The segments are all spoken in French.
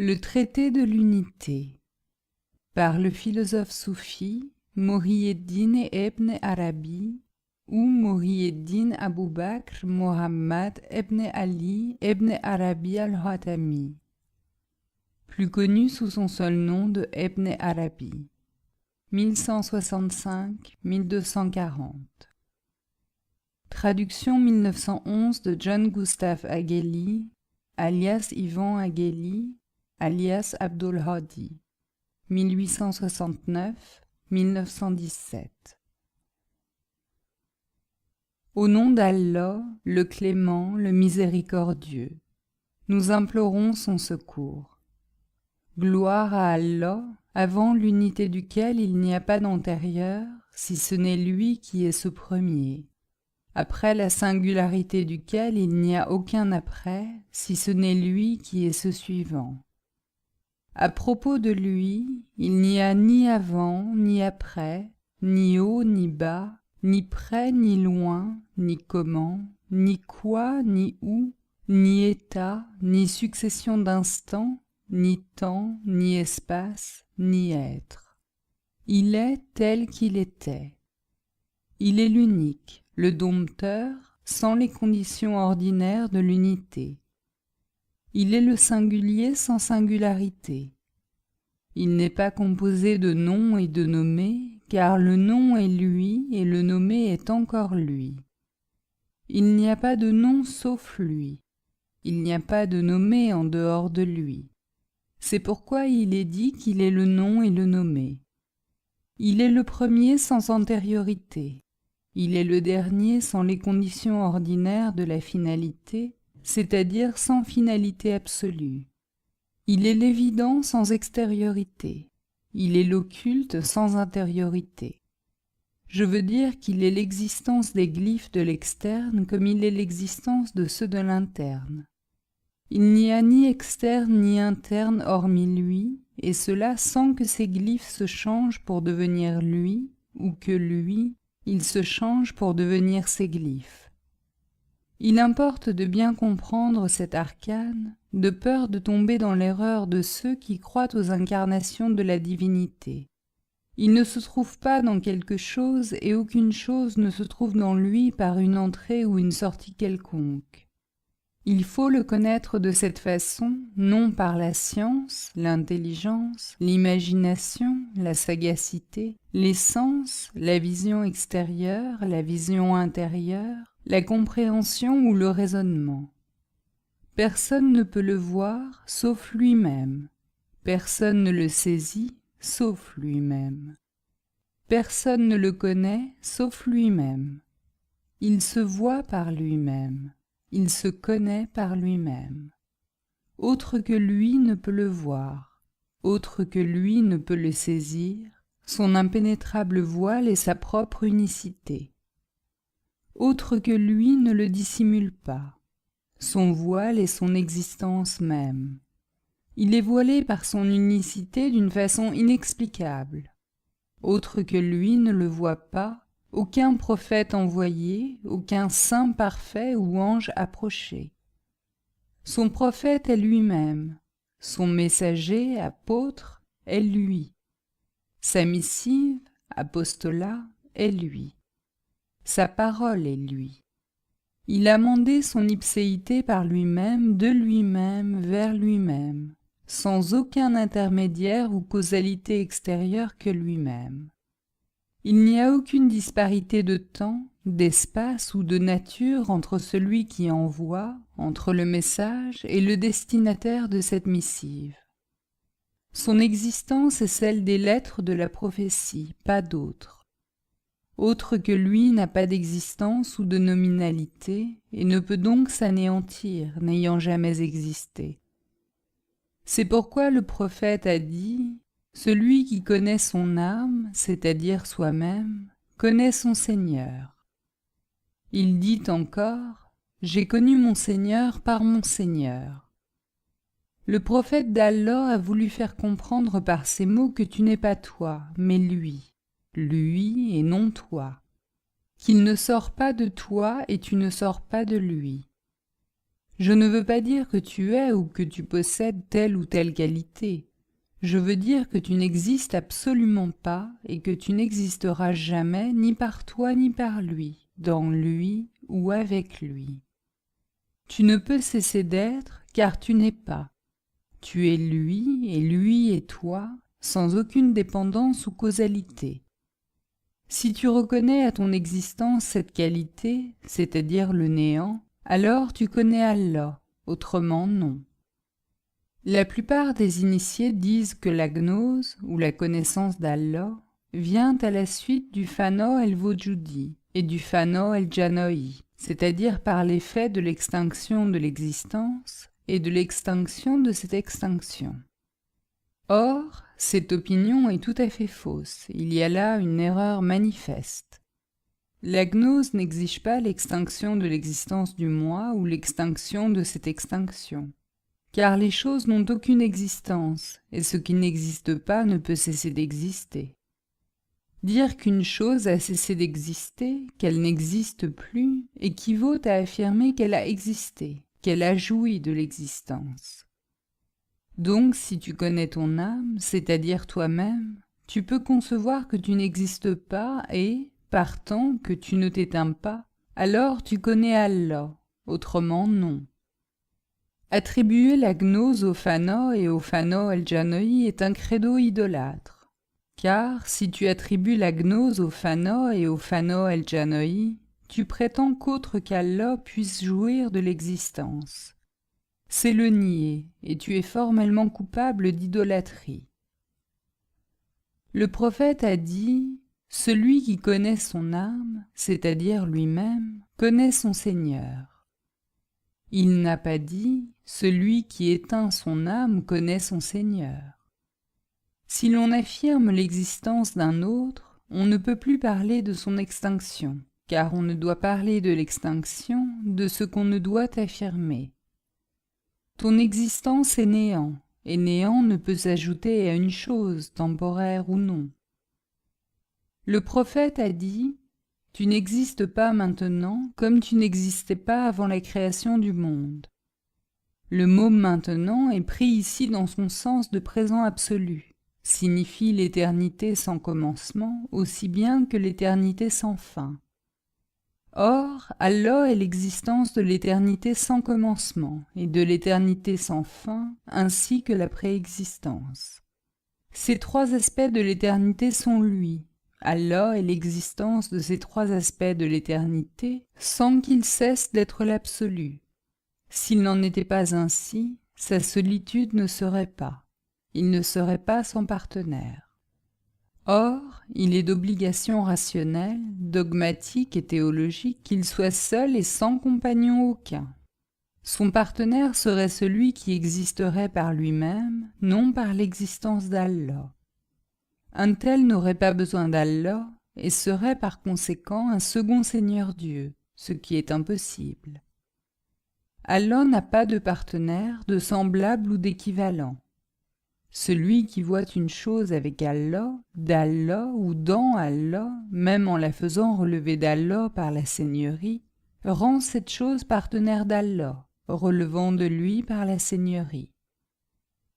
Le traité de l'unité par le philosophe soufi Muhyiddin ibn Arabi ou Muhyiddin Abu Bakr Muhammad ibn Ali ibn Arabi al-Hatami, plus connu sous son seul nom de Ibn Arabi, 1165-1240. Traduction 1911 de John Gustav Ageli, alias Ivan Ageli, alias Abdul Hadi, 1869-1917. Au nom d'Allah, le clément, le miséricordieux, nous implorons son secours. Gloire à Allah, avant l'unité duquel il n'y a pas d'antérieur, si ce n'est lui qui est ce premier, après la singularité duquel il n'y a aucun après, si ce n'est lui qui est ce suivant. À propos de lui, il n'y a ni avant, ni après, ni haut, ni bas, ni près, ni loin, ni comment, ni quoi, ni où, ni état, ni succession d'instants, ni temps, ni espace, ni être. Il est tel qu'il était. Il est l'unique, le dompteur, sans les conditions ordinaires de l'unité. Il est le singulier sans singularité. Il n'est pas composé de noms et de nommés, car le nom est lui et le nommé est encore lui. Il n'y a pas de nom sauf lui. Il n'y a pas de nommé en dehors de lui. C'est pourquoi il est dit qu'il est le nom et le nommé. Il est le premier sans antériorité. Il est le dernier sans les conditions ordinaires de la finalité, c'est-à-dire sans finalité absolue. Il est l'évident sans extériorité. Il est l'occulte sans intériorité. Je veux dire qu'il est l'existence des glyphes de l'externe comme il est l'existence de ceux de l'interne. Il n'y a ni externe ni interne hormis lui, et cela sans que ces glyphes se changent pour devenir lui, ou que lui, il se change pour devenir ces glyphes. Il importe de bien comprendre cet arcane, de peur de tomber dans l'erreur de ceux qui croient aux incarnations de la divinité. Il ne se trouve pas dans quelque chose et aucune chose ne se trouve dans lui par une entrée ou une sortie quelconque. Il faut le connaître de cette façon, non par la science, l'intelligence, l'imagination, la sagacité, les sens, la vision extérieure, la vision intérieure, la compréhension ou le raisonnement. Personne ne peut le voir sauf lui-même. Personne ne le saisit sauf lui-même. Personne ne le connaît sauf lui-même. Il se voit par lui-même. Il se connaît par lui-même. Autre que lui ne peut le voir. Autre que lui ne peut le saisir. Son impénétrable voile est sa propre unicité. Autre que lui ne le dissimule pas. Son voile est son existence même. Il est voilé par son unicité d'une façon inexplicable. Autre que lui ne le voit pas, aucun prophète envoyé, aucun saint parfait ou ange approché. Son prophète est lui-même, son messager, apôtre, est lui. Sa missive, apostolat, est lui. Sa parole est lui. Il a mandé son ipséité par lui-même, de lui-même, vers lui-même, sans aucun intermédiaire ou causalité extérieure que lui-même. Il n'y a aucune disparité de temps, d'espace ou de nature entre celui qui envoie, entre le message et le destinataire de cette missive. Son existence est celle des lettres de la prophétie, pas d'autre. Autre que lui n'a pas d'existence ou de nominalité et ne peut donc s'anéantir, n'ayant jamais existé. C'est pourquoi le prophète a dit « Celui qui connaît son âme, c'est-à-dire soi-même, connaît son Seigneur. » Il dit encore « J'ai connu mon Seigneur par mon Seigneur. » Le prophète d'Allah a voulu faire comprendre par ces mots que tu n'es pas toi, mais lui et non toi, qu'il ne sort pas de toi et tu ne sors pas de lui. Je ne veux pas dire que tu es ou que tu possèdes telle ou telle qualité. Je veux dire que tu n'existes absolument pas et que tu n'existeras jamais ni par toi ni par lui, dans lui ou avec lui. Tu ne peux cesser d'être car tu n'es pas. Tu es lui et lui est toi, sans aucune dépendance ou causalité. Si tu reconnais à ton existence cette qualité, c'est-à-dire le néant, alors tu connais Allah, autrement non. La plupart des initiés disent que la gnose, ou la connaissance d'Allah, vient à la suite du fana el-Wujudi et du fana el-Janoï, c'est-à-dire par l'effet de l'extinction de l'existence et de l'extinction de cette extinction. Or, cette opinion est tout à fait fausse, il y a là une erreur manifeste. La gnose n'exige pas l'extinction de l'existence du moi ou l'extinction de cette extinction. Car les choses n'ont aucune existence, et ce qui n'existe pas ne peut cesser d'exister. Dire qu'une chose a cessé d'exister, qu'elle n'existe plus, équivaut à affirmer qu'elle a existé, qu'elle a joui de l'existence. Donc, si tu connais ton âme, c'est-à-dire toi-même, tu peux concevoir que tu n'existes pas et, partant, que tu ne t'éteins pas, alors tu connais Allah, autrement non. Attribuer la gnose au fana et au fana el-Janoï est un credo idolâtre. Car si tu attribues la gnose au fana et au fana el-Janoï, tu prétends qu'autre qu'Allah puisse jouir de l'existence. C'est le nier, et tu es formellement coupable d'idolâtrie. Le prophète a dit « Celui qui connaît son âme, c'est-à-dire lui-même, connaît son Seigneur ». Il n'a pas dit « Celui qui éteint son âme connaît son Seigneur ». Si l'on affirme l'existence d'un autre, on ne peut plus parler de son extinction, car on ne doit parler de l'extinction de ce qu'on ne doit affirmer. Ton existence est néant, et néant ne peut s'ajouter à une chose, temporaire ou non. Le prophète a dit « Tu n'existes pas maintenant comme tu n'existais pas avant la création du monde ». Le mot « maintenant » est pris ici dans son sens de présent absolu, signifie l'éternité sans commencement aussi bien que l'éternité sans fin. Or, Allah est l'existence de l'éternité sans commencement et de l'éternité sans fin, ainsi que la préexistence. Ces trois aspects de l'éternité sont lui. Allah est l'existence de ces trois aspects de l'éternité sans qu'il cesse d'être l'absolu. S'il n'en était pas ainsi, sa solitude ne serait pas. Il ne serait pas son partenaire. Or, il est d'obligation rationnelle, dogmatique et théologique qu'il soit seul et sans compagnon aucun. Son partenaire serait celui qui existerait par lui-même, non par l'existence d'Allah. Un tel n'aurait pas besoin d'Allah et serait par conséquent un second Seigneur Dieu, ce qui est impossible. Allah n'a pas de partenaire, de semblable ou d'équivalent. Celui qui voit une chose avec Allah, d'Allah ou dans Allah, même en la faisant relever d'Allah par la seigneurie, rend cette chose partenaire d'Allah, relevant de lui par la seigneurie.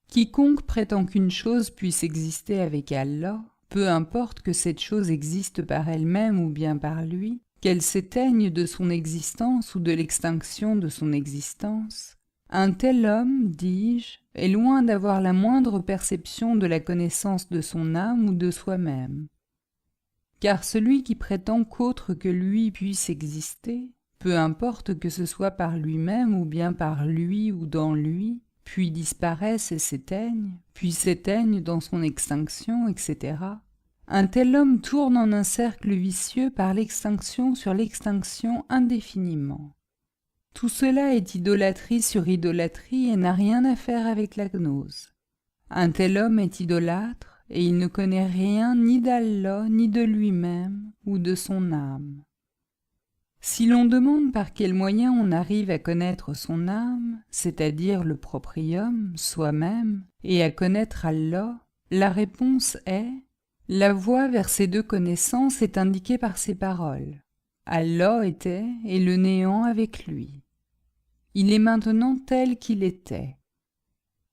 Quiconque prétend qu'une chose puisse exister avec Allah, peu importe que cette chose existe par elle-même ou bien par lui, qu'elle s'éteigne de son existence ou de l'extinction de son existence, un tel homme, dis-je, est loin d'avoir la moindre perception de la connaissance de son âme ou de soi-même. Car celui qui prétend qu'autre que lui puisse exister, peu importe que ce soit par lui-même ou bien par lui ou dans lui, puis disparaisse et s'éteigne, puis s'éteigne dans son extinction, etc., un tel homme tourne en un cercle vicieux par l'extinction sur l'extinction indéfiniment. Tout cela est idolâtrie sur idolâtrie et n'a rien à faire avec la gnose. Un tel homme est idolâtre et il ne connaît rien ni d'Allah ni de lui-même ou de son âme. Si l'on demande par quel moyen on arrive à connaître son âme, c'est-à-dire le proprium, soi-même, et à connaître Allah, la réponse est « La voie vers ces deux connaissances est indiquée par ces paroles. Allah était et le néant avec lui. » Il est maintenant tel qu'il était.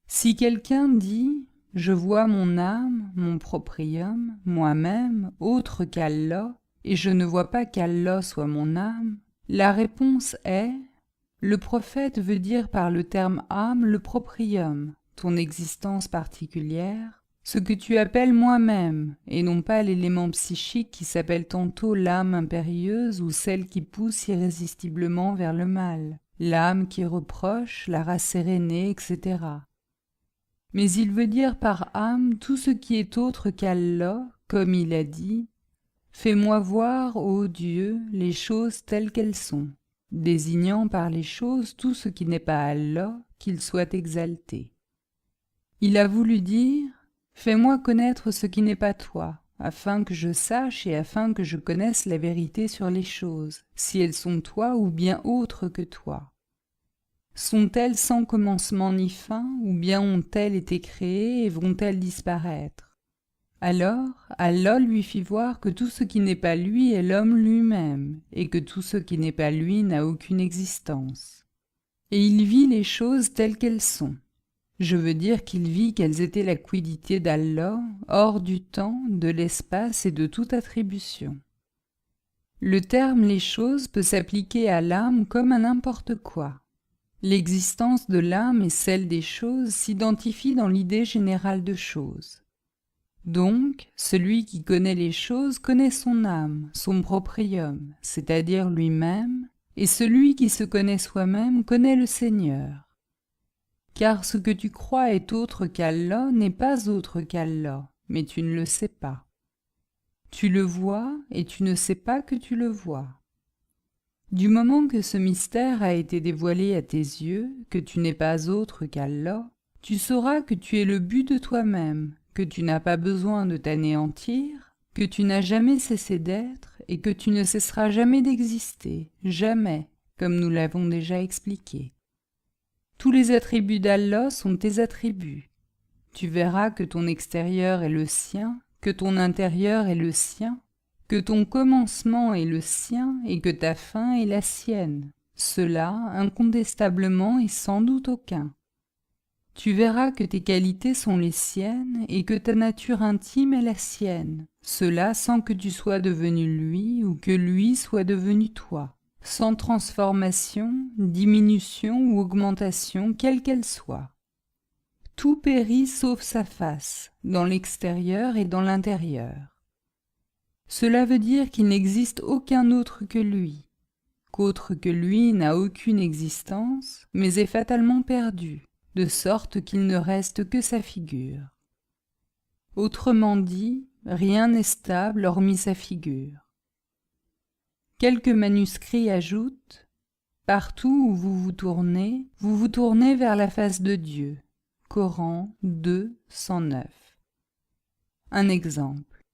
Si quelqu'un dit « Je vois mon âme, mon proprium, moi-même, autre qu'Allah, et je ne vois pas qu'Allah soit mon âme », la réponse est « Le prophète veut dire par le terme âme le proprium, ton existence particulière, ce que tu appelles moi-même, et non pas l'élément psychique qui s'appelle tantôt l'âme impérieuse ou celle qui pousse irrésistiblement vers le mal, l'âme qui reproche, la race aînée, etc. Mais il veut dire par âme tout ce qui est autre qu'Allah, comme il a dit « Fais-moi voir, ô Dieu, les choses telles qu'elles sont », désignant par les choses tout ce qui n'est pas Allah, qu'il soit exalté. Il a voulu dire « Fais-moi connaître ce qui n'est pas toi, afin que je sache et afin que je connaisse la vérité sur les choses, si elles sont toi ou bien autres que toi. Sont-elles sans commencement ni fin, ou bien ont-elles été créées et vont-elles disparaître ?» Alors, Allah lui fit voir que tout ce qui n'est pas lui est l'homme lui-même, et que tout ce qui n'est pas lui n'a aucune existence. Et il vit les choses telles qu'elles sont. Je veux dire qu'il vit qu'elles étaient la quiddité d'Allah, hors du temps, de l'espace et de toute attribution. Le terme « les choses » peut s'appliquer à l'âme comme à n'importe quoi. L'existence de l'âme et celle des choses s'identifient dans l'idée générale de choses. Donc, celui qui connaît les choses connaît son âme, son proprium, c'est-à-dire lui-même, et celui qui se connaît soi-même connaît le Seigneur. Car ce que tu crois est autre qu'Allah n'est pas autre qu'Allah, mais tu ne le sais pas. Tu le vois et tu ne sais pas que tu le vois. Du moment que ce mystère a été dévoilé à tes yeux, que tu n'es pas autre qu'Allah, tu sauras que tu es le but de toi-même, que tu n'as pas besoin de t'anéantir, que tu n'as jamais cessé d'être et que tu ne cesseras jamais d'exister, jamais, comme nous l'avons déjà expliqué. Tous les attributs d'Allah sont tes attributs. Tu verras que ton extérieur est le sien, que ton intérieur est le sien, que ton commencement est le sien et que ta fin est la sienne. Cela, incontestablement et sans doute aucun. Tu verras que tes qualités sont les siennes et que ta nature intime est la sienne. Cela sans que tu sois devenu lui ou que lui soit devenu toi. Sans transformation, diminution ou augmentation, quelle qu'elle soit. Tout périt sauf sa face, dans l'extérieur et dans l'intérieur. Cela veut dire qu'il n'existe aucun autre que lui, qu'autre que lui n'a aucune existence, mais est fatalement perdu, de sorte qu'il ne reste que sa figure. Autrement dit, rien n'est stable hormis sa figure. Quelques manuscrits ajoutent « Partout où vous vous tournez vers la face de Dieu » Coran 2, 109. Un exemple.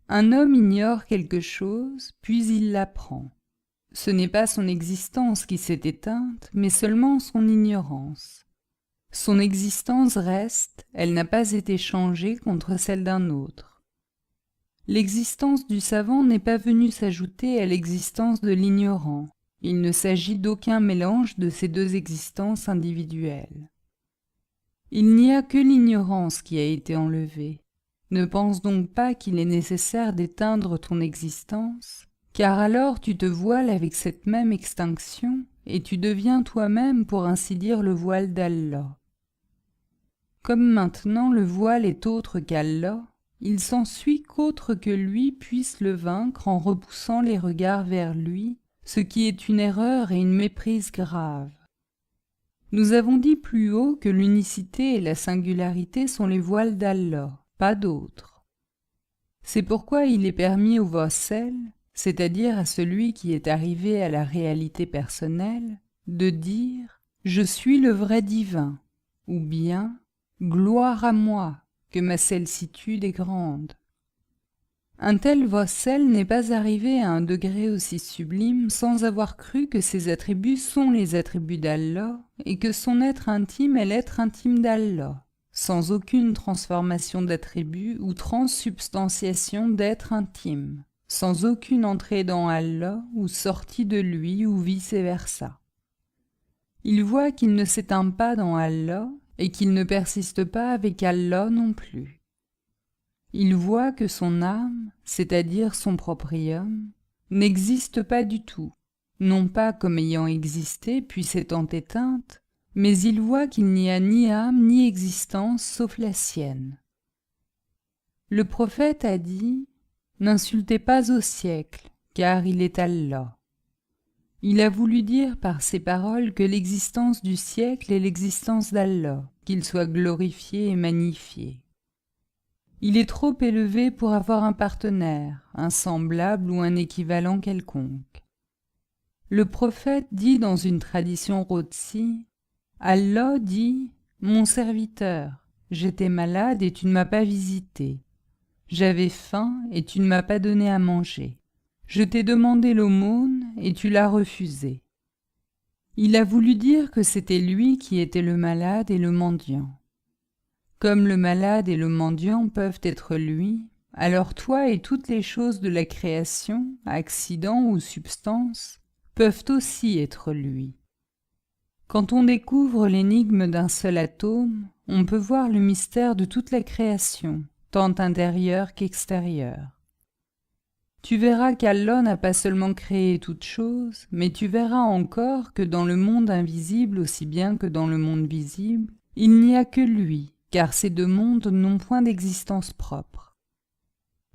Un homme ignore quelque chose, puis il l'apprend. Ce n'est pas son existence qui s'est éteinte, mais seulement son ignorance. Son existence reste, elle n'a pas été changée contre celle d'un autre. L'existence du savant n'est pas venue s'ajouter à l'existence de l'ignorant. Il ne s'agit d'aucun mélange de ces deux existences individuelles. Il n'y a que l'ignorance qui a été enlevée. Ne pense donc pas qu'il est nécessaire d'éteindre ton existence, car alors tu te voiles avec cette même extinction et tu deviens toi-même pour ainsi dire le voile d'Allah. Comme maintenant le voile est autre qu'Allah, il s'ensuit qu'autre que lui puisse le vaincre en repoussant les regards vers lui, ce qui est une erreur et une méprise grave. Nous avons dit plus haut que l'unicité et la singularité sont les voiles d'Allah, pas d'autres. C'est pourquoi il est permis au Wassel, c'est-à-dire à celui qui est arrivé à la réalité personnelle, de dire « Je suis le vrai divin » ou bien « Gloire à moi, que ma sollicitude est grande ». Un tel Wassel n'est pas arrivé à un degré aussi sublime sans avoir cru que ses attributs sont les attributs d'Allah et que son être intime est l'être intime d'Allah, sans aucune transformation d'attributs ou transsubstantiation d'être intime, sans aucune entrée dans Allah ou sortie de lui ou vice-versa. Il voit qu'il ne s'éteint pas dans Allah et qu'il ne persiste pas avec Allah non plus. Il voit que son âme, c'est-à-dire son proprium, n'existe pas du tout, non pas comme ayant existé puis s'étant éteinte, mais il voit qu'il n'y a ni âme ni existence sauf la sienne. Le prophète a dit « N'insultez pas au siècle, car il est Allah ». Il a voulu dire par ces paroles que l'existence du siècle est l'existence d'Allah, qu'il soit glorifié et magnifié. Il est trop élevé pour avoir un partenaire, un semblable ou un équivalent quelconque. Le prophète dit dans une tradition Rotsi, « Allah dit, mon serviteur, j'étais malade et tu ne m'as pas visité. J'avais faim et tu ne m'as pas donné à manger. Je t'ai demandé l'aumône et tu l'as refusé. » Il a voulu dire que c'était lui qui était le malade et le mendiant. Comme le malade et le mendiant peuvent être lui, alors toi et toutes les choses de la création, accidents ou substances, peuvent aussi être lui. Quand on découvre l'énigme d'un seul atome, on peut voir le mystère de toute la création, tant intérieure qu'extérieure. Tu verras qu'Allah n'a pas seulement créé toutes choses, mais tu verras encore que dans le monde invisible aussi bien que dans le monde visible, il n'y a que lui, car ces deux mondes n'ont point d'existence propre.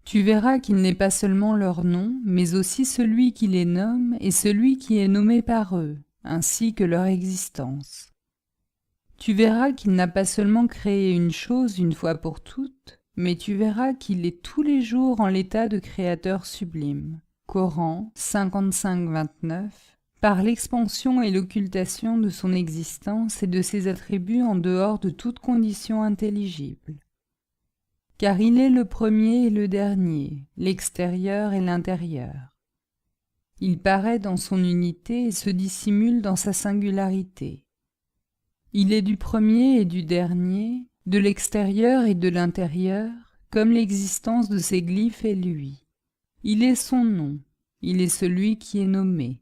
Tu verras qu'il n'est pas seulement leur nom, mais aussi celui qui les nomme et celui qui est nommé par eux, ainsi que leur existence. Tu verras qu'il n'a pas seulement créé une chose une fois pour toutes, mais tu verras qu'il est tous les jours en l'état de créateur sublime. Coran 55-29, par l'expansion et l'occultation de son existence et de ses attributs en dehors de toute condition intelligible. Car il est le premier et le dernier, l'extérieur et l'intérieur. Il paraît dans son unité et se dissimule dans sa singularité. Il est du premier et du dernier, de l'extérieur et de l'intérieur, comme l'existence de ses glyphes est lui. Il est son nom, il est celui qui est nommé.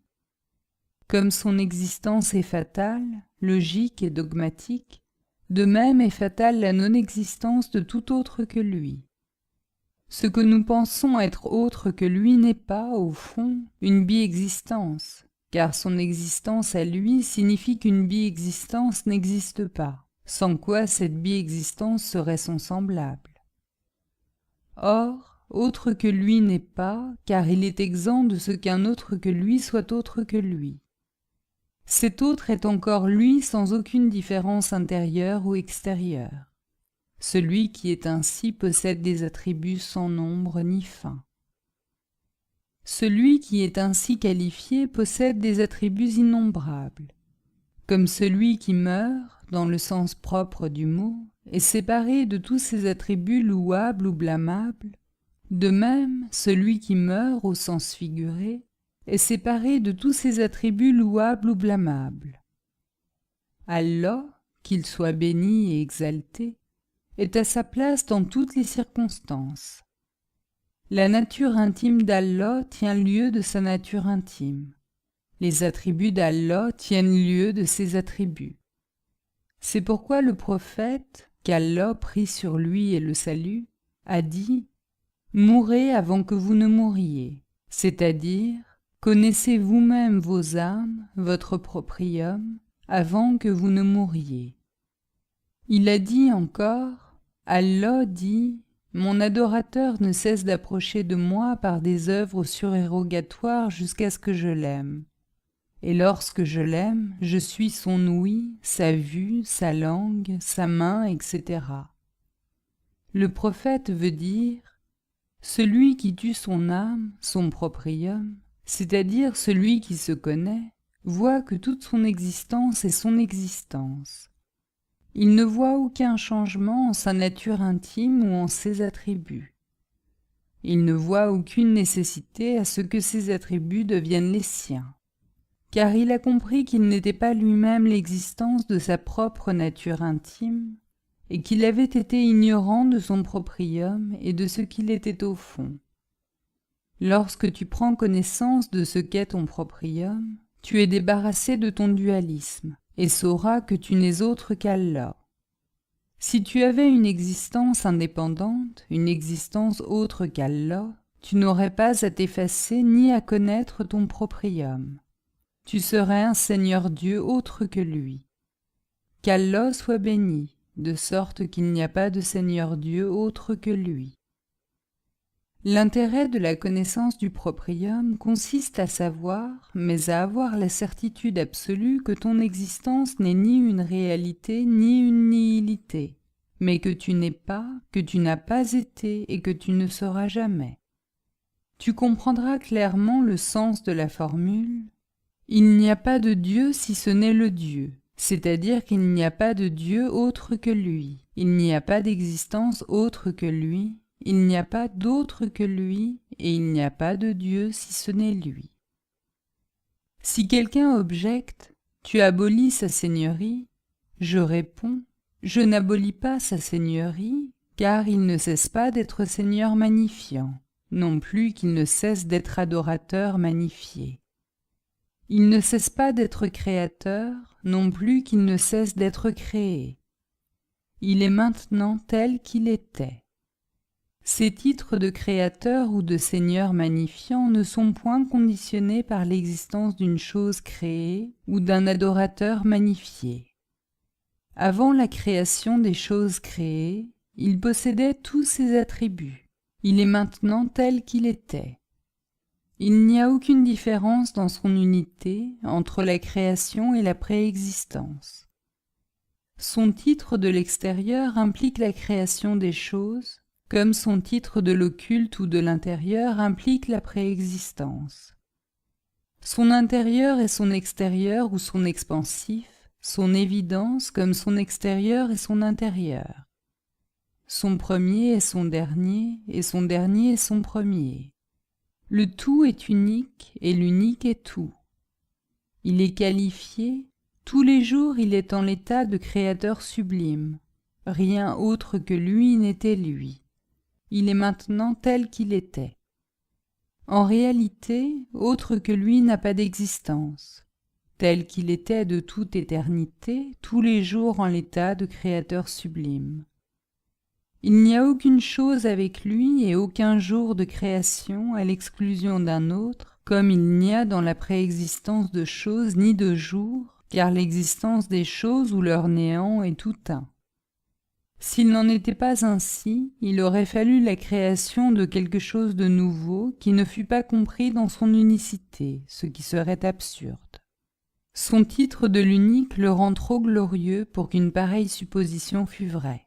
Comme son existence est fatale, logique et dogmatique, de même est fatale la non-existence de tout autre que lui. Ce que nous pensons être autre que lui n'est pas, au fond, une bi-existence, car son existence à lui signifie qu'une bi-existence n'existe pas, sans quoi cette bi-existence serait son semblable. Or, autre que lui n'est pas, car il est exempt de ce qu'un autre que lui soit autre que lui. Cet autre est encore lui sans aucune différence intérieure ou extérieure. Celui qui est ainsi possède des attributs sans nombre ni fin. Celui qui est ainsi qualifié possède des attributs innombrables. Comme celui qui meurt, dans le sens propre du mot, est séparé de tous ses attributs louables ou blâmables, de même, celui qui meurt au sens figuré est séparé de tous ses attributs louables ou blâmables. Allah, qu'il soit béni et exalté, est à sa place dans toutes les circonstances. La nature intime d'Allah tient lieu de sa nature intime. Les attributs d'Allah tiennent lieu de ses attributs. C'est pourquoi le prophète, qu'Allah prie sur lui et le salue, a dit « Mourez avant que vous ne mouriez », c'est-à-dire « Connaissez vous-même vos âmes, votre proprium, avant que vous ne mouriez ». Il a dit encore « Allah dit « Mon adorateur ne cesse d'approcher de moi par des œuvres surérogatoires jusqu'à ce que je l'aime. Et lorsque je l'aime, je suis son ouïe, sa vue, sa langue, sa main, etc. » Le prophète veut dire « Celui qui tue son âme, son proprium, c'est-à-dire celui qui se connaît, voit que toute son existence est son existence. Il ne voit aucun changement en sa nature intime ou en ses attributs. Il ne voit aucune nécessité à ce que ses attributs deviennent les siens, car il a compris qu'il n'était pas lui-même l'existence de sa propre nature intime, et qu'il avait été ignorant de son proprium et de ce qu'il était au fond. Lorsque tu prends connaissance de ce qu'est ton proprium, tu es débarrassé de ton dualisme, et sauras que tu n'es autre qu'Allah. Si tu avais une existence indépendante, une existence autre qu'Allah, tu n'aurais pas à t'effacer ni à connaître ton proprium. Tu serais un Seigneur Dieu autre que lui. Qu'Allah soit béni, de sorte qu'il n'y a pas de Seigneur Dieu autre que lui. L'intérêt de la connaissance du proprium consiste à savoir, mais à avoir la certitude absolue que ton existence n'est ni une réalité ni une nihilité, mais que tu n'es pas, que tu n'as pas été et que tu ne seras jamais. Tu comprendras clairement le sens de la formule « Il n'y a pas de Dieu si ce n'est le Dieu », c'est-à-dire qu'il n'y a pas de Dieu autre que lui, il n'y a pas d'existence autre que lui, il n'y a pas d'autre que lui, et il n'y a pas de Dieu si ce n'est lui. Si quelqu'un objecte « Tu abolis sa seigneurie », je réponds « Je n'abolis pas sa seigneurie, car il ne cesse pas d'être Seigneur magnifiant, non plus qu'il ne cesse d'être adorateur magnifié. Il ne cesse pas d'être créateur, non plus qu'il ne cesse d'être créé. Il est maintenant tel qu'il était. Ces titres de créateur ou de seigneur magnifiant ne sont point conditionnés par l'existence d'une chose créée ou d'un adorateur magnifié. Avant la création des choses créées, il possédait tous ses attributs. Il est maintenant tel qu'il était. Il n'y a aucune différence dans son unité entre la création et la préexistence. Son titre de l'extérieur implique la création des choses, comme son titre de l'occulte ou de l'intérieur implique la préexistence. Son intérieur et son extérieur ou son expansif, son évidence comme son extérieur et son intérieur. Son premier est son dernier, et son dernier est son premier. Le tout est unique, et l'unique est tout. Il est qualifié, tous les jours il est en l'état de créateur sublime. Rien autre que lui n'était lui. Il est maintenant tel qu'il était. En réalité, autre que lui n'a pas d'existence. Tel qu'il était de toute éternité, tous les jours en l'état de créateur sublime. Il n'y a aucune chose avec lui et aucun jour de création à l'exclusion d'un autre, comme il n'y a dans la préexistence de choses ni de jours, car l'existence des choses ou leur néant est tout un. S'il n'en était pas ainsi, il aurait fallu la création de quelque chose de nouveau qui ne fût pas compris dans son unicité, ce qui serait absurde. Son titre de l'unique le rend trop glorieux pour qu'une pareille supposition fût vraie.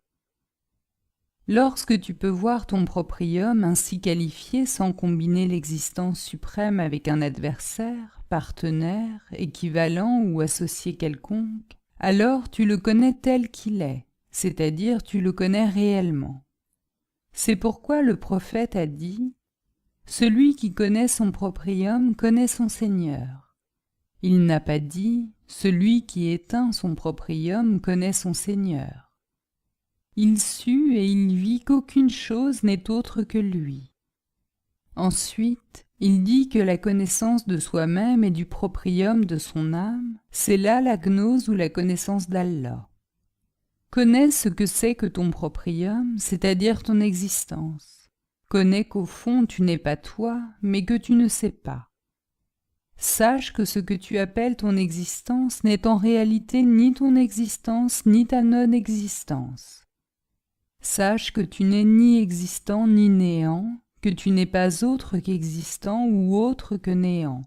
Lorsque tu peux voir ton proprium ainsi qualifié sans combiner l'existence suprême avec un adversaire, partenaire, équivalent ou associé quelconque, alors tu le connais tel qu'il est, c'est-à-dire tu le connais réellement. C'est pourquoi le prophète a dit « Celui qui connaît son proprium connaît son Seigneur ». Il n'a pas dit « Celui qui éteint son proprium connaît son Seigneur ». Il sut et il vit qu'aucune chose n'est autre que lui. Ensuite, il dit que la connaissance de soi-même et du proprium de son âme, c'est là la gnose ou la connaissance d'Allah. Connais ce que c'est que ton proprium, c'est-à-dire ton existence. Connais qu'au fond tu n'es pas toi, mais que tu ne sais pas. Sache que ce que tu appelles ton existence n'est en réalité ni ton existence ni ta non-existence. Sache que tu n'es ni existant ni néant, que tu n'es pas autre qu'existant ou autre que néant.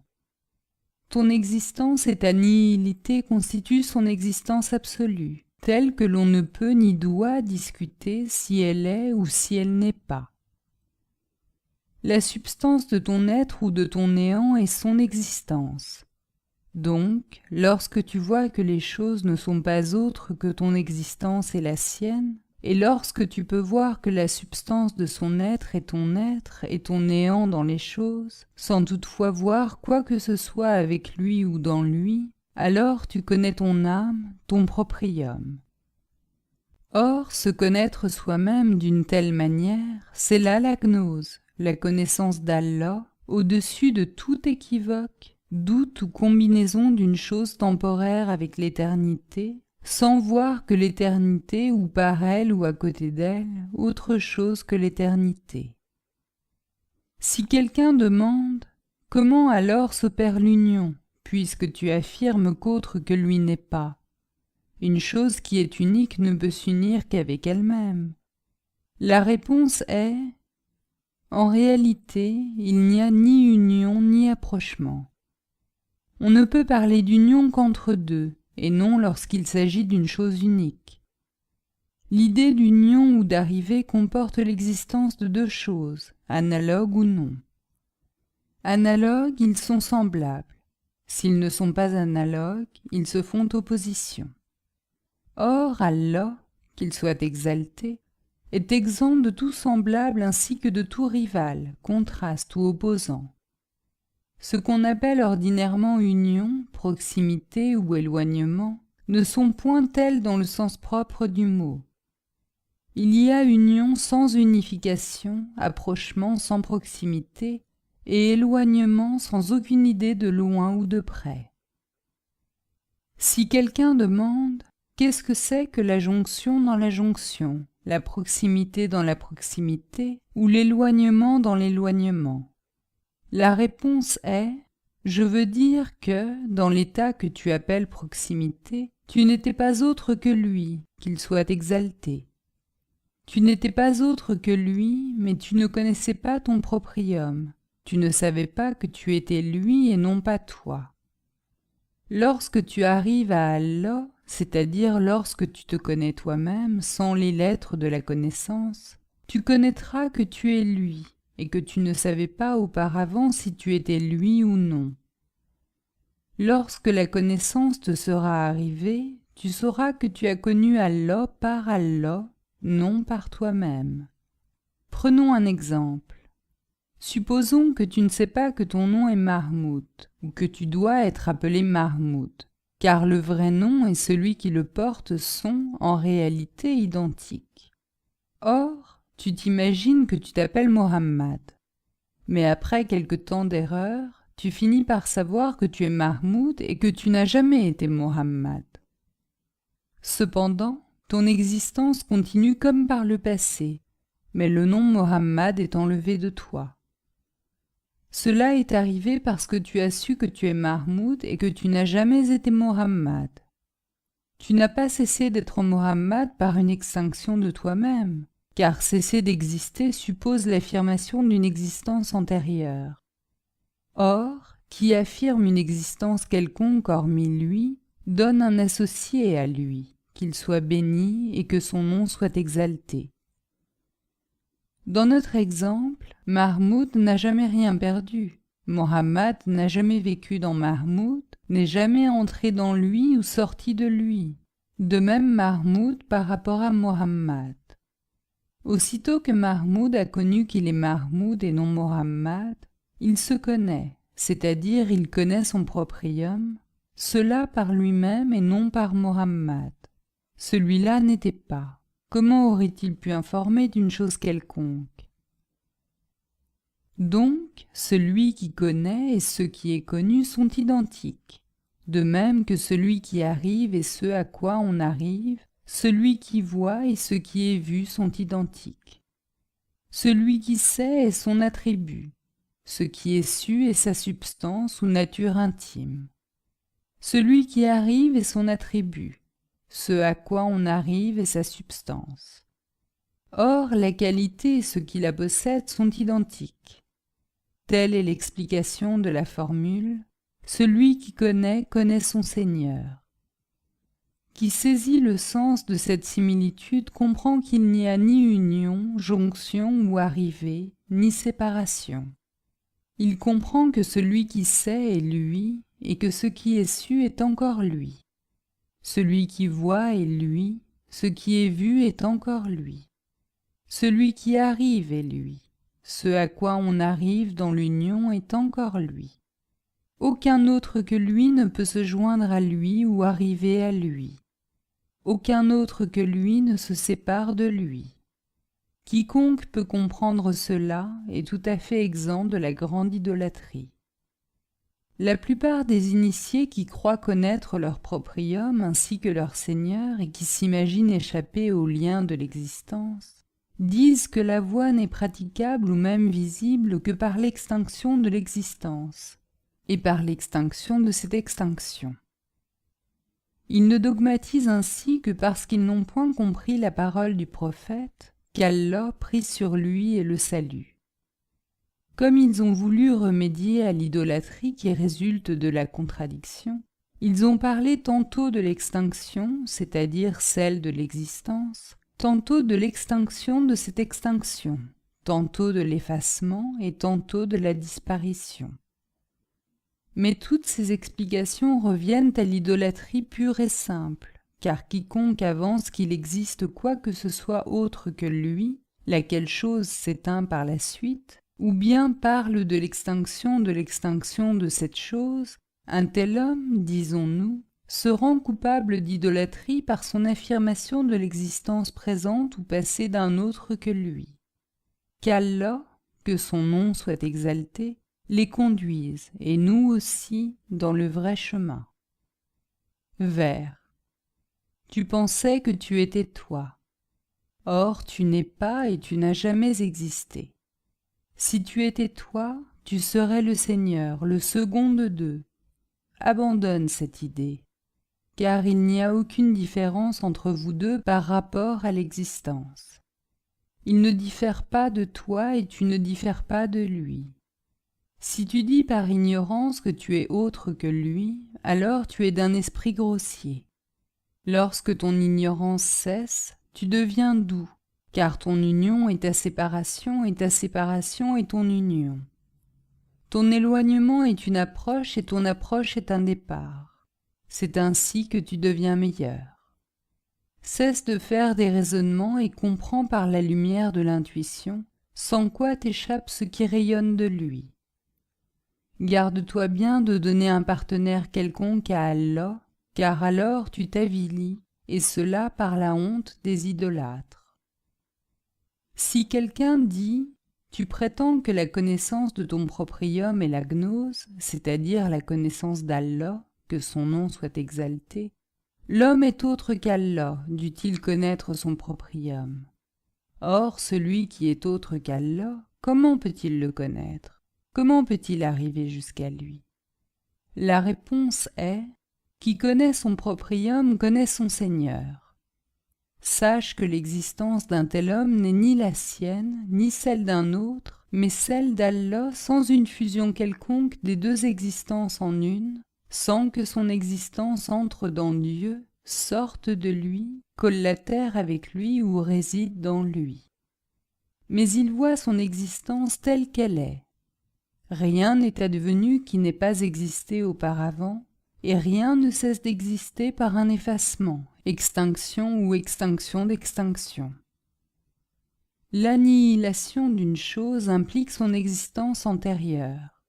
Ton existence et ta nihilité constituent son existence absolue, telle que l'on ne peut ni doit discuter si elle est ou si elle n'est pas. La substance de ton être ou de ton néant est son existence. Donc, lorsque tu vois que les choses ne sont pas autres que ton existence et la sienne, et lorsque tu peux voir que la substance de son être et ton néant dans les choses, sans toutefois voir quoi que ce soit avec lui ou dans lui, alors tu connais ton âme, ton proprium. Or, se connaître soi-même d'une telle manière, c'est là la gnose, la connaissance d'Allah, au-dessus de tout équivoque, doute ou combinaison d'une chose temporaire avec l'éternité, sans voir que l'éternité ou par elle ou à côté d'elle, autre chose que l'éternité. Si quelqu'un demande « Comment alors s'opère l'union, puisque tu affirmes qu'autre que lui n'est pas ?» Une chose qui est unique ne peut s'unir qu'avec elle-même. La réponse est « En réalité, il n'y a ni union ni approchement. On ne peut parler d'union qu'entre deux, et non lorsqu'il s'agit d'une chose unique. L'idée d'union ou d'arrivée comporte l'existence de deux choses, analogues ou non. Analogues, ils sont semblables. S'ils ne sont pas analogues, ils se font opposition. Or, Allah, qu'il soit exalté, est exempt de tout semblable ainsi que de tout rival, contraste ou opposant. Ce qu'on appelle ordinairement union, proximité ou éloignement ne sont point tels dans le sens propre du mot. Il y a union sans unification, approchement sans proximité et éloignement sans aucune idée de loin ou de près. Si quelqu'un demande « Qu'est-ce que c'est que la jonction dans la jonction, la proximité dans la proximité ou l'éloignement dans l'éloignement ?» La réponse est « Je veux dire que, dans l'état que tu appelles proximité, tu n'étais pas autre que lui, qu'il soit exalté. Tu n'étais pas autre que lui, mais tu ne connaissais pas ton proprium. Tu ne savais pas que tu étais lui et non pas toi. Lorsque tu arrives à Allah, c'est-à-dire lorsque tu te connais toi-même sans les lettres de la connaissance, tu connaîtras que tu es lui et que tu ne savais pas auparavant si tu étais lui ou non. Lorsque la connaissance te sera arrivée, tu sauras que tu as connu Allah par Allah, non par toi-même. Prenons un exemple. Supposons que tu ne sais pas que ton nom est Mahmoud, ou que tu dois être appelé Mahmoud, car le vrai nom et celui qui le porte sont, en réalité, identiques. Or, tu t'imagines que tu t'appelles Mohammed. Mais après quelque temps d'erreur, tu finis par savoir que tu es Mahmoud et que tu n'as jamais été Mohammed. Cependant, ton existence continue comme par le passé, mais le nom Mohammed est enlevé de toi. Cela est arrivé parce que tu as su que tu es Mahmoud et que tu n'as jamais été Mohammed. Tu n'as pas cessé d'être Mohammed par une extinction de toi-même, car cesser d'exister suppose l'affirmation d'une existence antérieure. Or, qui affirme une existence quelconque hormis lui, donne un associé à lui, qu'il soit béni et que son nom soit exalté. Dans notre exemple, Mahmoud n'a jamais rien perdu. Mohammed n'a jamais vécu dans Mahmoud, n'est jamais entré dans lui ou sorti de lui. De même Mahmoud par rapport à Mohammed. Aussitôt que Mahmoud a connu qu'il est Mahmoud et non Mohammed, il se connaît, c'est-à-dire il connaît son proprium, cela par lui-même et non par Mohammed. Celui-là n'était pas. Comment aurait-il pu informer d'une chose quelconque? Donc, celui qui connaît et ce qui est connu sont identiques, de même que celui qui arrive et ce à quoi on arrive, celui qui voit et ce qui est vu sont identiques. Celui qui sait est son attribut, ce qui est su est sa substance ou nature intime. Celui qui arrive est son attribut, ce à quoi on arrive est sa substance. Or, la qualité et ce qui la possède sont identiques. Telle est l'explication de la formule « Celui qui connaît connaît son Seigneur ». Qui saisit le sens de cette similitude comprend qu'il n'y a ni union, jonction ou arrivée, ni séparation. Il comprend que celui qui sait est lui et que ce qui est su est encore lui. Celui qui voit est lui, ce qui est vu est encore lui. Celui qui arrive est lui, ce à quoi on arrive dans l'union est encore lui. Aucun autre que lui ne peut se joindre à lui ou arriver à lui. Aucun autre que lui ne se sépare de lui. Quiconque peut comprendre cela est tout à fait exempt de la grande idolâtrie. La plupart des initiés qui croient connaître leur proprium ainsi que leur Seigneur et qui s'imaginent échapper aux liens de l'existence, disent que la voie n'est praticable ou même visible que par l'extinction de l'existence, et par l'extinction de cette extinction. Ils ne dogmatisent ainsi que parce qu'ils n'ont point compris la parole du prophète, qu'Allah prie sur lui et le salue. Comme ils ont voulu remédier à l'idolâtrie qui résulte de la contradiction, ils ont parlé tantôt de l'extinction, c'est-à-dire celle de l'existence, tantôt de l'extinction de cette extinction, tantôt de l'effacement et tantôt de la disparition. Mais toutes ces explications reviennent à l'idolâtrie pure et simple, car quiconque avance qu'il existe quoi que ce soit autre que lui, laquelle chose s'éteint par la suite, ou bien parle de l'extinction de cette chose, un tel homme, disons-nous, se rend coupable d'idolâtrie par son affirmation de l'existence présente ou passée d'un autre que lui. Qu'Allah, que son nom soit exalté, les conduise, et nous aussi, dans le vrai chemin. Vers. Tu pensais que tu étais toi. Or, tu n'es pas et tu n'as jamais existé. Si tu étais toi, tu serais le Seigneur, le second de deux. Abandonne cette idée, car il n'y a aucune différence entre vous deux par rapport à l'existence. Il ne diffère pas de toi et tu ne diffères pas de lui. Si tu dis par ignorance que tu es autre que lui, alors tu es d'un esprit grossier. Lorsque ton ignorance cesse, tu deviens doux, car ton union est ta séparation et ta séparation est ton union. Ton éloignement est une approche et ton approche est un départ. C'est ainsi que tu deviens meilleur. Cesse de faire des raisonnements et comprends par la lumière de l'intuition, sans quoi t'échappe ce qui rayonne de lui. Garde-toi bien de donner un partenaire quelconque à Allah, car alors tu t'avilis, et cela par la honte des idolâtres. Si quelqu'un dit « Tu prétends que la connaissance de ton proprium est la gnose, c'est-à-dire la connaissance d'Allah, que son nom soit exalté, l'homme est autre qu'Allah, dût-il connaître son proprium. Or, celui qui est autre qu'Allah, comment peut-il le connaître? Comment peut-il arriver jusqu'à lui? La réponse est « Qui connaît son proprium connaît son Seigneur ». Sache que l'existence d'un tel homme n'est ni la sienne, ni celle d'un autre, mais celle d'Allah sans une fusion quelconque des deux existences en une, sans que son existence entre dans Dieu, sorte de lui, collatère avec lui ou réside dans lui. Mais il voit son existence telle qu'elle est. Rien n'est advenu qui n'ait pas existé auparavant, et rien ne cesse d'exister par un effacement, extinction ou extinction d'extinction. L'annihilation d'une chose implique son existence antérieure.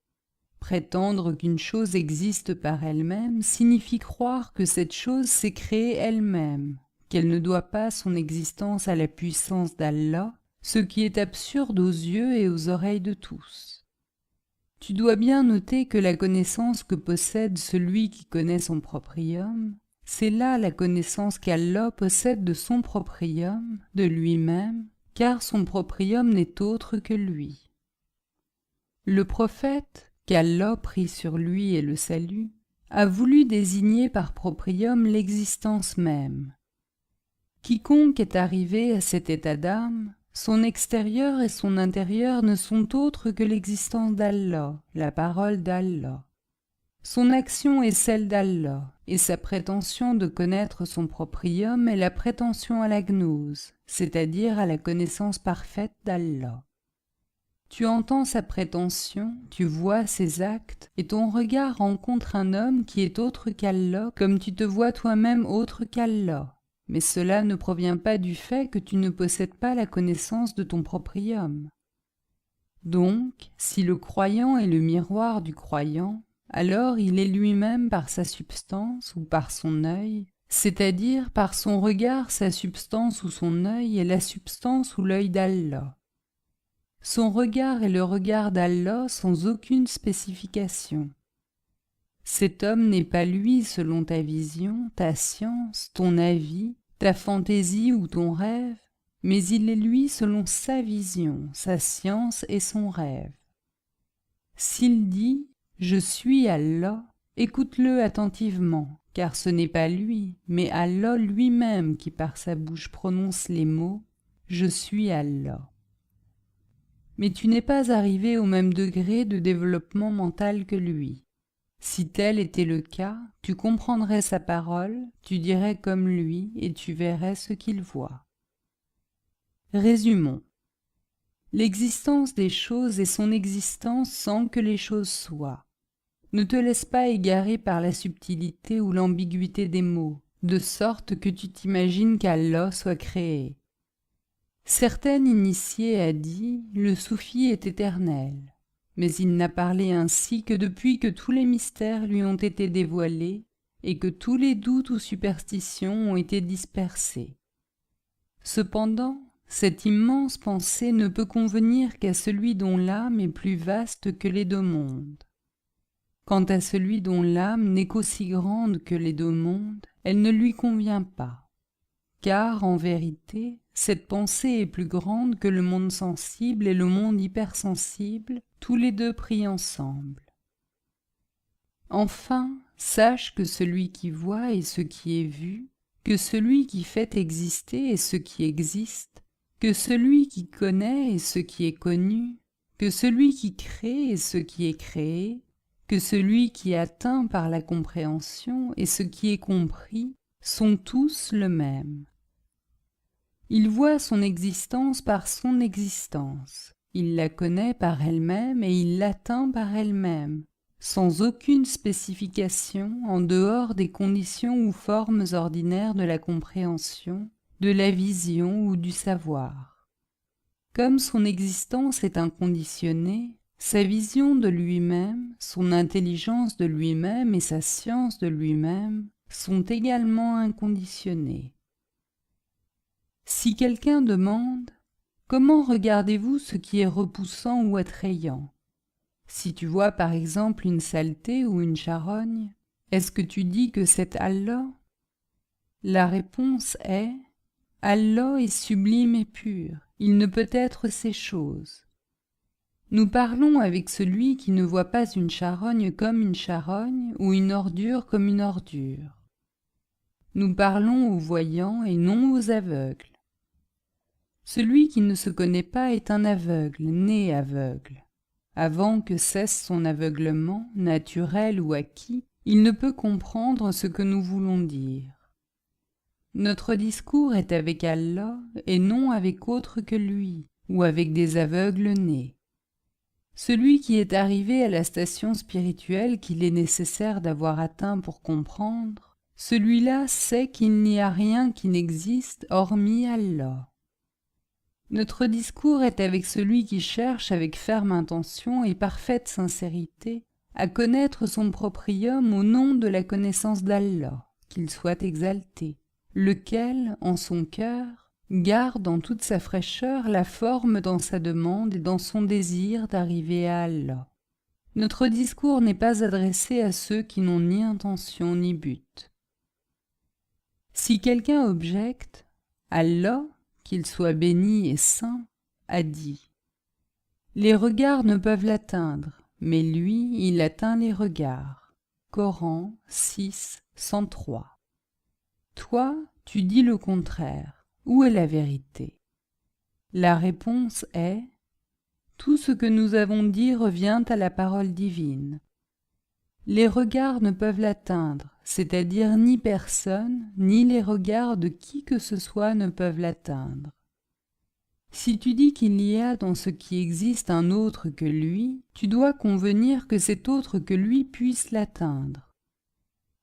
Prétendre qu'une chose existe par elle-même signifie croire que cette chose s'est créée elle-même, qu'elle ne doit pas son existence à la puissance d'Allah, ce qui est absurde aux yeux et aux oreilles de tous. Tu dois bien noter que la connaissance que possède celui qui connaît son proprium, c'est là la connaissance qu'Allah possède de son proprium, de lui-même, car son proprium n'est autre que lui. Le prophète, qu'Allah prie sur lui et le salue, a voulu désigner par proprium l'existence même. Quiconque est arrivé à cet état d'âme, son extérieur et son intérieur ne sont autres que l'existence d'Allah, la parole d'Allah. Son action est celle d'Allah, et sa prétention de connaître son proprium est la prétention à la gnose, c'est-à-dire à la connaissance parfaite d'Allah. Tu entends sa prétention, tu vois ses actes, et ton regard rencontre un homme qui est autre qu'Allah, comme tu te vois toi-même autre qu'Allah. Mais cela ne provient pas du fait que tu ne possèdes pas la connaissance de ton proprium. Donc, si le croyant est le miroir du croyant, alors il est lui-même par sa substance ou par son œil, c'est-à-dire par son regard sa substance ou son œil est la substance ou l'œil d'Allah. Son regard est le regard d'Allah sans aucune spécification. Cet homme n'est pas lui selon ta vision, ta science, ton avis, ta fantaisie ou ton rêve, mais il est lui selon sa vision, sa science et son rêve. S'il dit « Je suis Allah », écoute-le attentivement, car ce n'est pas lui, mais Allah lui-même qui par sa bouche prononce les mots « Je suis Allah ». Mais tu n'es pas arrivé au même degré de développement mental que lui. Si tel était le cas, tu comprendrais sa parole, tu dirais comme lui et tu verrais ce qu'il voit. Résumons. L'existence des choses est son existence sans que les choses soient. Ne te laisse pas égarer par la subtilité ou l'ambiguïté des mots, de sorte que tu t'imagines qu'Allah soit créé. Certaine initiée a dit « Le soufi est éternel », mais il n'a parlé ainsi que depuis que tous les mystères lui ont été dévoilés et que tous les doutes ou superstitions ont été dispersés. Cependant, cette immense pensée ne peut convenir qu'à celui dont l'âme est plus vaste que les deux mondes. Quant à celui dont l'âme n'est qu'aussi grande que les deux mondes, elle ne lui convient pas. Car, en vérité, cette pensée est plus grande que le monde sensible et le monde hypersensible, tous les deux pris ensemble. Enfin, sache que celui qui voit est ce qui est vu, que celui qui fait exister est ce qui existe, que celui qui connaît est ce qui est connu, que celui qui crée est ce qui est créé, que celui qui atteint par la compréhension et ce qui est compris sont tous le même. Il voit son existence par son existence, il la connaît par elle-même et il l'atteint par elle-même, sans aucune spécification en dehors des conditions ou formes ordinaires de la compréhension, de la vision ou du savoir. Comme son existence est inconditionnée, sa vision de lui-même, son intelligence de lui-même et sa science de lui-même sont également inconditionnées. Si quelqu'un demande « Comment regardez-vous ce qui est repoussant ou attrayant ?» Si tu vois par exemple une saleté ou une charogne, est-ce que tu dis que c'est Allah? La réponse est « Allah est sublime et pur, il ne peut être ces choses. » Nous parlons avec celui qui ne voit pas une charogne comme une charogne ou une ordure comme une ordure. Nous parlons aux voyants et non aux aveugles. Celui qui ne se connaît pas est un aveugle, né aveugle. Avant que cesse son aveuglement, naturel ou acquis, il ne peut comprendre ce que nous voulons dire. Notre discours est avec Allah et non avec autre que lui, ou avec des aveugles nés. Celui qui est arrivé à la station spirituelle qu'il est nécessaire d'avoir atteint pour comprendre, celui-là sait qu'il n'y a rien qui n'existe hormis Allah. Notre discours est avec celui qui cherche avec ferme intention et parfaite sincérité à connaître son proprium au nom de la connaissance d'Allah, qu'il soit exalté, lequel, en son cœur, garde en toute sa fraîcheur la forme dans sa demande et dans son désir d'arriver à Allah. Notre discours n'est pas adressé à ceux qui n'ont ni intention ni but. Si quelqu'un objecte, Allah, qu'il soit béni et saint, a dit « Les regards ne peuvent l'atteindre, mais lui, il atteint les regards. » Coran 6, 103. Toi, tu dis le contraire. Où est la vérité? La réponse est « Tout ce que nous avons dit revient à la parole divine. » Les regards ne peuvent l'atteindre, c'est-à-dire ni personne, ni les regards de qui que ce soit ne peuvent l'atteindre. Si tu dis qu'il y a dans ce qui existe un autre que lui, tu dois convenir que cet autre que lui puisse l'atteindre.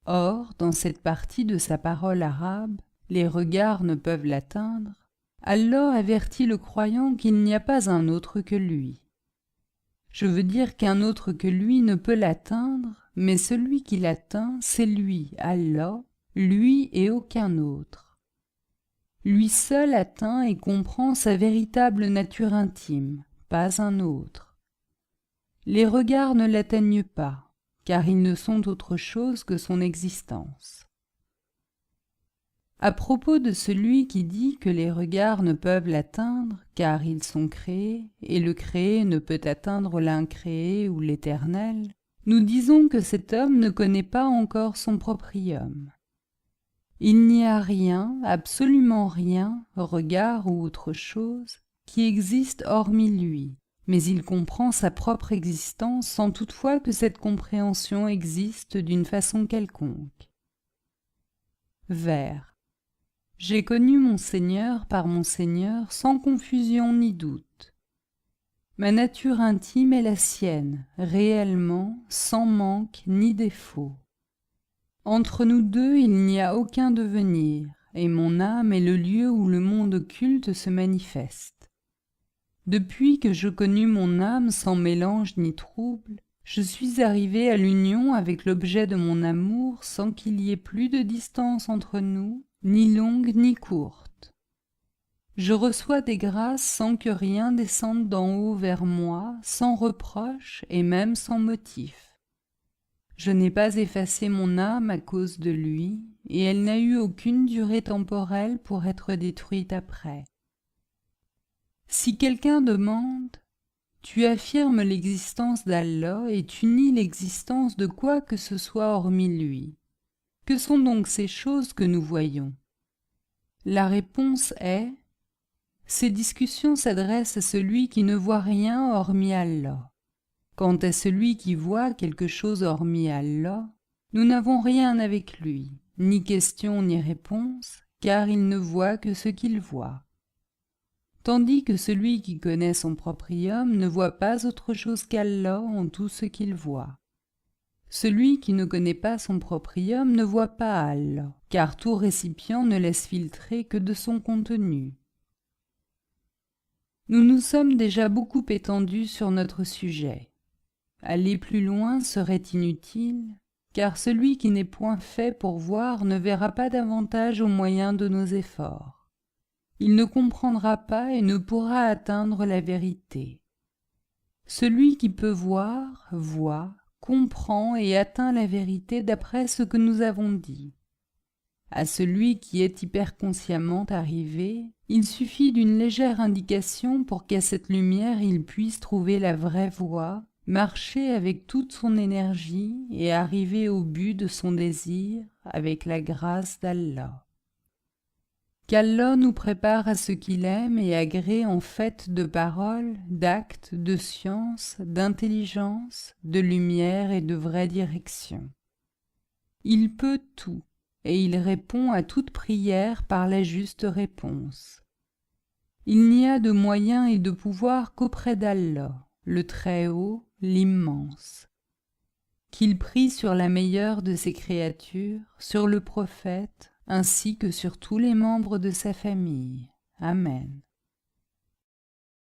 Or, dans cette partie de sa parole arabe, les regards ne peuvent l'atteindre, Allah avertit le croyant qu'il n'y a pas un autre que lui. Je veux dire qu'un autre que lui ne peut l'atteindre, mais celui qui l'atteint, c'est lui, Allah, lui et aucun autre. Lui seul atteint et comprend sa véritable nature intime, pas un autre. Les regards ne l'atteignent pas, car ils ne sont autre chose que son existence. À propos de celui qui dit que les regards ne peuvent l'atteindre, car ils sont créés, et le créé ne peut atteindre l'incréé ou l'éternel, nous disons que cet homme ne connaît pas encore son proprium. Il n'y a rien, absolument rien, regard ou autre chose, qui existe hormis lui, mais il comprend sa propre existence sans toutefois que cette compréhension existe d'une façon quelconque. Vers. J'ai connu mon Seigneur par mon Seigneur sans confusion ni doute. Ma nature intime est la sienne, réellement, sans manque ni défaut. Entre nous deux, il n'y a aucun devenir, et mon âme est le lieu où le monde occulte se manifeste. Depuis que je connus mon âme sans mélange ni trouble, je suis arrivé à l'union avec l'objet de mon amour sans qu'il y ait plus de distance entre nous, ni longue ni courte. Je reçois des grâces sans que rien descende d'en haut vers moi, sans reproche et même sans motif. Je n'ai pas effacé mon âme à cause de lui, et elle n'a eu aucune durée temporelle pour être détruite après. Si quelqu'un demande, tu affirmes l'existence d'Allah et tu nies l'existence de quoi que ce soit hormis lui. Que sont donc ces choses que nous voyons? La réponse est: ces discussions s'adressent à celui qui ne voit rien hormis Allah. Quant à celui qui voit quelque chose hormis Allah, nous n'avons rien avec lui, ni question ni réponse, car il ne voit que ce qu'il voit. Tandis que celui qui connaît son proprium ne voit pas autre chose qu'Allah en tout ce qu'il voit. Celui qui ne connaît pas son proprium ne voit pas Allah, car tout récipient ne laisse filtrer que de son contenu. Nous nous sommes déjà beaucoup étendus sur notre sujet. Aller plus loin serait inutile, car celui qui n'est point fait pour voir ne verra pas davantage au moyen de nos efforts. Il ne comprendra pas et ne pourra atteindre la vérité. Celui qui peut voir, voit, comprend et atteint la vérité d'après ce que nous avons dit. À celui qui est hyperconsciemment arrivé, il suffit d'une légère indication pour qu'à cette lumière il puisse trouver la vraie voie, marcher avec toute son énergie et arriver au but de son désir avec la grâce d'Allah. Qu'Allah nous prépare à ce qu'il aime et agrée en fait de paroles, d'actes, de science, d'intelligence, de lumière et de vraie direction. Il peut tout, et il répond à toute prière par la juste réponse. Il n'y a de moyens et de pouvoir qu'auprès d'Allah, le Très-Haut, l'Immense. Qu'il prie sur la meilleure de ses créatures, sur le prophète, ainsi que sur tous les membres de sa famille. Amen.